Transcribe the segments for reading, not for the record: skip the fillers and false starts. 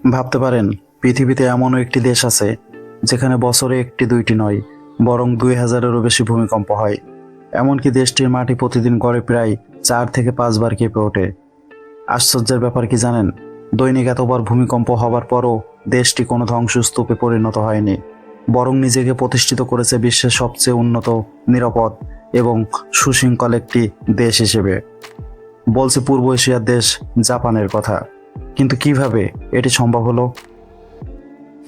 ভাবতে পারেন, পৃথিবীতে এমনও একটি দেশ আছে যেখানে বছরে একটি দুইটি নয়, বরং 2000-এরও বেশি ভূমিকম্প হয়। এমনকি দেশটির মাটি প্রতিদিন গড়ে প্রায় 4 থেকে 5 বার কেঁপে ওঠে। আশ্চর্যের ব্যাপার কি জানেন? দৈনিক এতবার ভূমিকম্প হবার পরও দেশটি কোনো ধ্বংসস্তূপে পরিণত হয়নি, বরং নিজেকে প্রতিষ্ঠিত করেছে বিশ্বের সবচেয়ে উন্নত, নিরাপদ এবং সুশৃঙ্খল একটি দেশ হিসেবে। বলছে পূর্ব এশিয়ার দেশ জাপানের কথা। কিন্তু কিভাবে এটি সম্ভব হলো?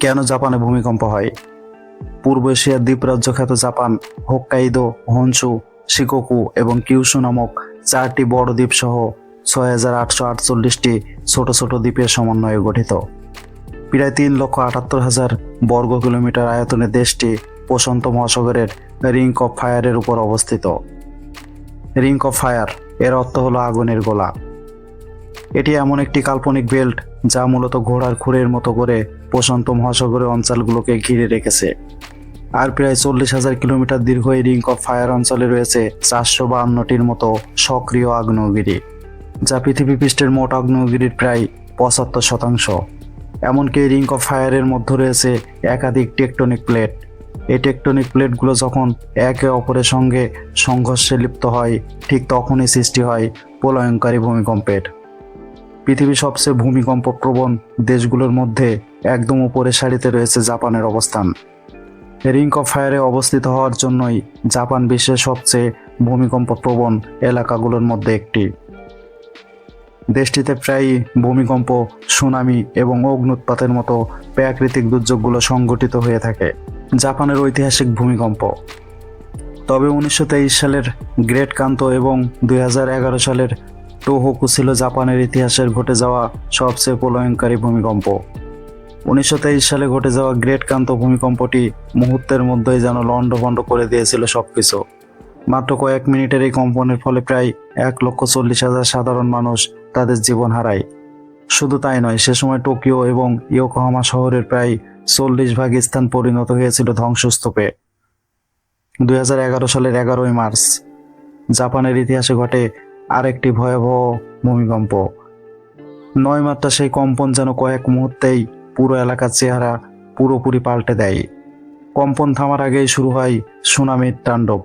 কেন জাপানে ভূমিকম্প হয়? পূর্ব এশিয়ার দ্বীপরাজ্য খ্যাত জাপান হোক্কাইদো, হনশু, শিকোকু এবং কিউশু নামক 4টি বড় দ্বীপ সহ 6848টি ছোট ছোট দ্বীপের সমন্বয়ে গঠিত। প্রায় 3,78,000 বর্গ কিলোমিটার আয়তনের দেশটি প্রশান্ত মহাসাগরের রিং অফ ফায়ারের উপর অবস্থিত। রিং অফ ফায়ার এর অর্থ হলো আগুনের গোলা। এটি এমন একটি কাল্পনিক বেল্ট যা মূলত ঘোড়ার খুরের মতো করে প্রশান্ত মহাসাগরের অঞ্চলগুলোকে ঘিরে রেখেছে। আর প্রায় 40,000 কিলোমিটার দীর্ঘ এই রিং অফ ফায়ার অঞ্চলে রয়েছে 452টির মতো সক্রিয় আগ্নেয়গিরি, যা পৃথিবী পৃষ্ঠের মোট আগ্নেয়গিরির প্রায় 75%। এমনকি এই রিং অফ ফায়ারের মধ্যে রয়েছে একাধিক টেকটনিক প্লেট। এই টেকটনিক প্লেটগুলো যখন একে অপরের সঙ্গে সংঘর্ষে লিপ্ত হয়, ঠিক তখনই সৃষ্টি হয় প্রলয়ঙ্করী ভূমিকম্পের। পৃথিবীর সবচেয়ে ভূমিকম্প প্রবণ দেশগুলোর মধ্যে একদম উপরের সারিতে রয়েছে জাপানের অবস্থান। রিং অফ ফায়ারে অবস্থিত হওয়ার জন্যই জাপান বিশ্বের সবচেয়ে ভূমিকম্প প্রবণ এলাকাগুলোর মধ্যে একটি। দেশটিতে প্রায়ই ভূমিকম্প, সুনামি এবং অগ্ন্যুৎপাতের মতো প্রাকৃতিক দুর্যোগগুলো সংঘটিত হয়ে থাকে। জাপানের ঐতিহাসিক ভূমিকম্প। তবে 1923 সালের গ্রেট কান্তো এবং 2011 সালের টোহোকু ছিল জাপানের ইতিহাসের ঘটে যাওয়া সবচেয়ে প্রলয়ঙ্করী ভূমিকম্প। 1923 সালে ঘটে যাওয়া গ্রেট কান্তো ভূমিকম্পটি মুহূর্তের মধ্যেই যেন লণ্ডভণ্ড করে দিয়েছিল সবকিছু। মাত্র কয়েক মিনিটের এই কম্পনের ফলে প্রায় 1,40,000 সাধারণ মানুষ তাদের জীবন হারায়। শুধু তাই নয়, সে সময় টোকিও এবং ইয়োকোহামা শহরের প্রায় 40 ভাগ স্থান পরিণত হয়েছিল ধ্বংসস্তূপে। 2011 সালের 11ই মার্চ জাপানের ইতিহাসে ঘটে আরেকটি ভয়াবহ ভূমিকম্প। 9 মাত্রা সেই কম্পন যেন কয়েক মুহূর্তেই পুরো এলাকার চেহারা পুরোপুরি পাল্টে দেয়। কম্পন থামার আগেই শুরু হয় সুনামির তাণ্ডব।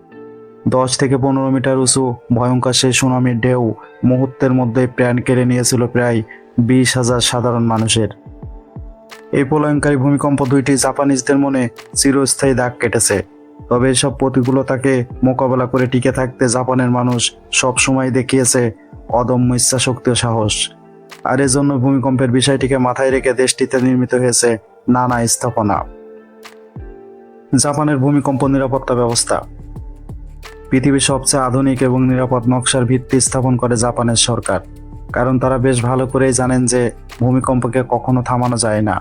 10 থেকে 15 মিটার উঁচু ভয়ঙ্কর সেই সুনামির ঢেউ মুহূর্তের মধ্যেই প্রাণ কেড়ে নিয়েছিল প্রায় 20,000 সাধারণ মানুষের। এই প্রলয়ঙ্করী ভূমিকম্প দুইটি জাপানিজদের মনে চিরস্থায়ী দাগ কেটেছে। তবে এসব প্রতিকূলতাকে মোকাবেলা করে টিকে থাকতে জাপানের মানুষ সবসময় দেখিয়েছে অদম্য ইচ্ছাশক্তি ও সাহস। আর এজন্য ভূমিকম্পের বিষয়টিকে মাথায় রেখে দেশটিতে নির্মিত হয়েছে নানা স্থাপনা। জাপানের ভূমিকম্প নিরাপত্তা ব্যবস্থা। পৃথিবীর সবচেয়ে আধুনিক এবং নিরাপদ নকশার ভিত্তি স্থাপন করে জাপানের সরকার, কারণ তারা বেশ ভালো করেই জানেন যে ভূমিকম্পকে কখনো থামানো যায় না।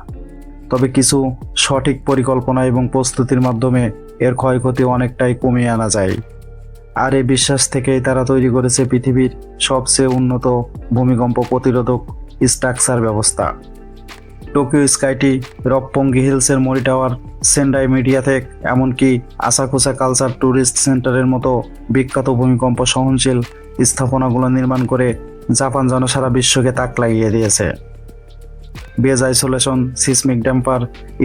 তবে কিছু সঠিক পরিকল্পনা এবং প্রস্তুতির মাধ্যমে এর ক্ষয়ক্ষতি অনেকটাই কমিয়ে আনা যায়। আর এই বিশ্বাস থেকেই তারা তৈরি করেছে পৃথিবীর সবচেয়ে উন্নত ভূমিকম্প প্রতিরোধক স্ট্রাকচার ব্যবস্থা। টোকিও স্কাইটি, রপ্পঙ্গি হিলসের মরি টাওয়ার, সেন্ডাই মিডিয়াটেক, এমনকি আসাকুসা কালচার ট্যুরিস্ট সেন্টারের মতো বিখ্যাত ভূমিকম্প সহনশীল স্থাপনাগুলো নির্মাণ করে জাপান যেন সারা বিশ্বকে তাক লাগিয়ে দিয়েছে। Base isolation, seismic damper,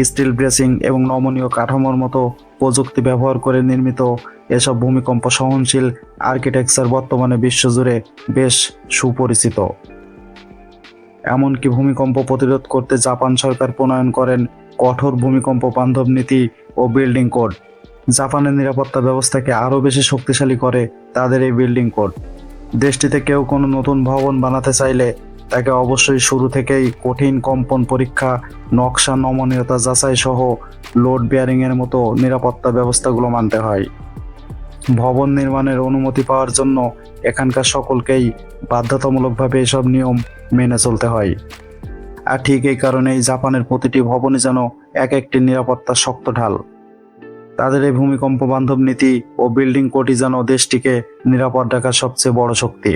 steel bracing এবং নমনীয় কাঠামোর মতো প্রযুক্তি ব্যবহার করে নির্মিত এসব ভূমিকম্প সহনশীল আর্কিটেকচার বর্তমানে বিশ্বজুড়ে বেশ সুপরিচিত। এমনকি ভূমিকম্প প্রতিরোধ করতে জাপান সরকার প্রণয়ন করেন কঠোর ভূমিকম্প বান্ধব নীতি ও বিল্ডিং কোড। জাপানের নিরাপত্তা ব্যবস্থাকে আরও বেশি শক্তিশালী করে তাদের এই বিল্ডিং কোড। দেশটিতে কেউ কোনো নতুন ভবন বানাতে চাইলে তাকে অবশ্যই শুরু থেকেই কঠিন কম্পন পরীক্ষা, নকশা নমনীয়তা যাচাই সহ লোড বেয়ারিংয়ের মতো নিরাপত্তা ব্যবস্থাগুলো মানতে হয়। ভবন নির্মাণের অনুমতি পাওয়ার জন্য এখানকার সকলকেই বাধ্যতামূলকভাবে এসব নিয়ম মেনে চলতে হয়। আর ঠিক এই কারণেই জাপানের প্রতিটি ভবনই যেন এক একটি নিরাপত্তার শক্ত ঢাল। তাদের এই ভূমিকম্প বান্ধব নীতি ও বিল্ডিং কোডই যেন দেশটিকে নিরাপদ রাখার সবচেয়ে বড় শক্তি।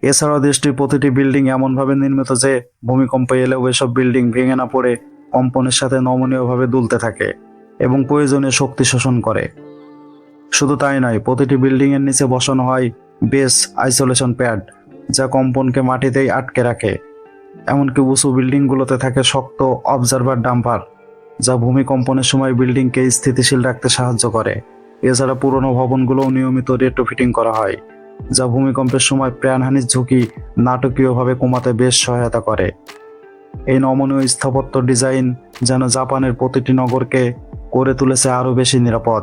এছাড়াও দেশটির প্রতিটি বিল্ডিং এমনভাবে নির্মিত যে ভূমিকম্প এলেও এসব বিল্ডিং ভেঙে না পড়ে কম্পনের সাথে নমনীয়ভাবে দুলতে থাকে এবং প্রয়োজনীয় শক্তি শোষণ করে। শুধু তাই নয়, প্রতিটি বিল্ডিং এর নিচে বসানো হয় বেস আইসোলেশন প্যাড, যা কম্পনকে মাটিতেই আটকে রাখে। এমনকি উঁচু বিল্ডিংগুলোতে থাকে শক্ত অবজারভার ডাম্পার, যা ভূমিকম্পনের সময় বিল্ডিংকে স্থিতিশীল রাখতে সাহায্য করে। এছাড়া পুরনো ভবনগুলোও নিয়মিত রেট্রোফিটিং করা হয়, যা ভূমিকম্পের সময় প্রাণহানির ঝুঁকি নাটকীয়ভাবে কমাতে বেশ সহায়তা করে। এই নমনীয় স্থাপত্য ডিজাইন যেন জাপানের প্রতিটি নগরকে করে তুলেছে আরও বেশি নিরাপদ।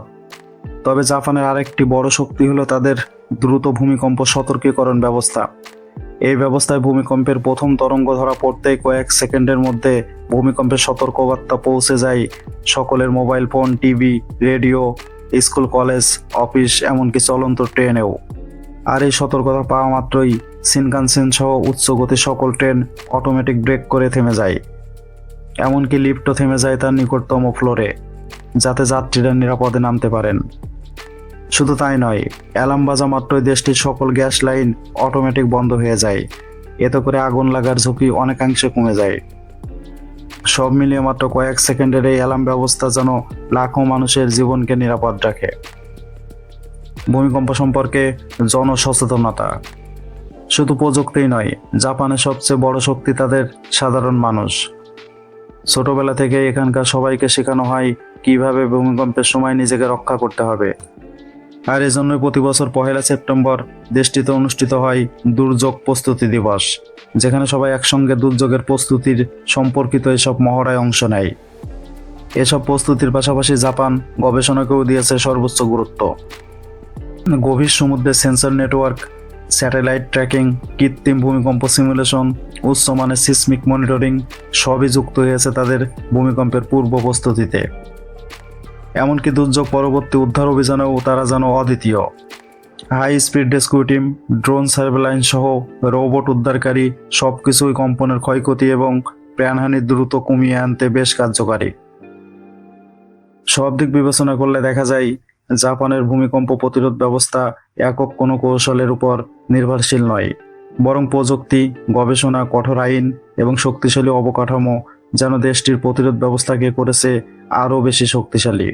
তবে জাপানের আরেকটি বড় শক্তি হলো তাদের দ্রুত ভূমিকম্প সতর্কীকরণ ব্যবস্থা। এই ব্যবস্থায় ভূমিকম্পের প্রথম তরঙ্গ ধরা পড়তেই কয়েক সেকেন্ডের মধ্যে ভূমিকম্পের সতর্কবার্তা পৌঁছে যায় সকলের mobile phone, TV, radio, school, college, office, এমনকি চলন্ত ট্রেনেও। আর এই সতর্কতা পাওয়া মাত্রই শিনকানসেন সহ উচ্চ গতির সকল ট্রেন অটোমেটিক ব্রেক করে থেমে যায়। এমনকি লিফটও থেমে যায় তার নিকটতম ফ্লোরে, যাতে যাত্রীরা নিরাপদে নামতে পারেন। শুধু তাই নয়, অ্যালার্ম বাজা মাত্রই দেশটির সকল গ্যাস লাইন অটোমেটিক বন্ধ হয়ে যায়। এতে করে আগুন লাগার ঝুঁকি অনেকাংশে কমে যায়। সব মিলিয়ে মাত্র কয়েক সেকেন্ডের এই অ্যালার্ম ব্যবস্থা যেন লাখো মানুষের জীবনকে নিরাপদ রাখে। ভূমিকম্প সম্পর্কে জনসচেতনতা শুধু প্রযুক্তিই নয়, জাপানের সবচেয়ে বড় শক্তি তাদের সাধারণ মানুষ। ছোটবেলা থেকে এখানকার সবাইকে শেখানো হয় কিভাবে ভূমিকম্পের সময় নিজেকে রক্ষা করতে হবে। আর এজন্যই প্রতি বছর 1 সেপ্টেম্বর দেশটিতে অনুষ্ঠিত হয় দুর্যোগ প্রস্তুতি দিবস, যেখানে সবাই একসঙ্গে দুর্যোগের প্রস্তুতির সম্পর্কিত এসব মহড়ায় অংশ নেয়। এসব প্রস্তুতির পাশাপাশি জাপান গবেষণাকেও দিয়েছে সর্বোচ্চ গুরুত্ব। গভীর সমুদ্রের সেন্সর নেটওয়ার্ক, স্যাটেলাইট ট্র্যাকিং, কৃত্রিম ভূমিকম্প সিমুলেশন, উচ্চমানের সিসমিক মনিটরিং সবই যুক্ত হয়েছে তাদের ভূমিকম্পের পূর্ব প্রস্তুতিতে। এমনকি দুর্যোগ পরবর্তী উদ্ধার অভিযানেও তারা যেন অদ্বিতীয়। High speed rescue team, drone surveillance সহ রোবট উদ্ধারকারী সবকিছুই কম্পনের ক্ষয়ক্ষতি এবং প্রাণহানি দ্রুত কমিয়ে আনতে বেশ কার্যকারী। সব দিক বিবেচনা করলে দেখা যায় জাপানের ভূমিকম্প প্রতিরোধ ব্যবস্থা একক কোনো কৌশলের উপর নির্ভরশীল নয়, বরং প্রযুক্তি, গবেষণা, কঠোর আইন এবং শক্তিশালী অবকাঠামো যেন দেশটির প্রতিরোধ ব্যবস্থাকে করেছে আরও বেশি শক্তিশালী।